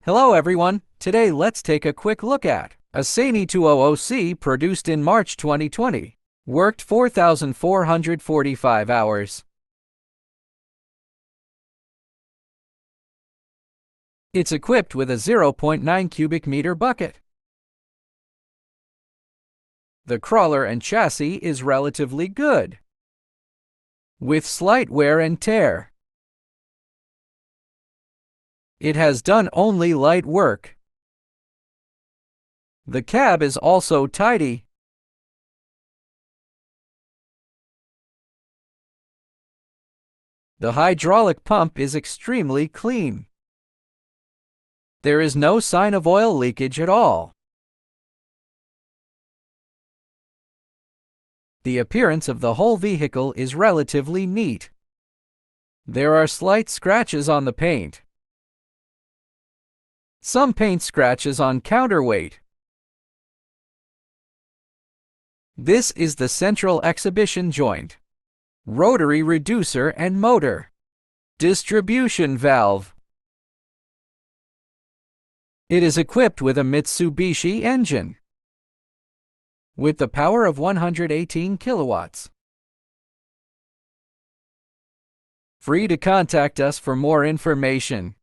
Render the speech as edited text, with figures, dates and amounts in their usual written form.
Hello everyone, today let's take a quick look at a Sany 200C produced in March 2020. Worked 4,445 hours. It's equipped with a 0.9 cubic meter bucket. The crawler and chassis is relatively good, with slight wear and tear. It has done only light work. The cab is also tidy. The hydraulic pump is extremely clean. There is no sign of oil leakage at all. The appearance of the whole vehicle is relatively neat. There are slight scratches on the paint. Some paint scratches on counterweight. This is the central exhibition joint, rotary reducer and motor, distribution valve. It is equipped with a Mitsubishi engine with the power of 118 kilowatts. Free to contact us for more information.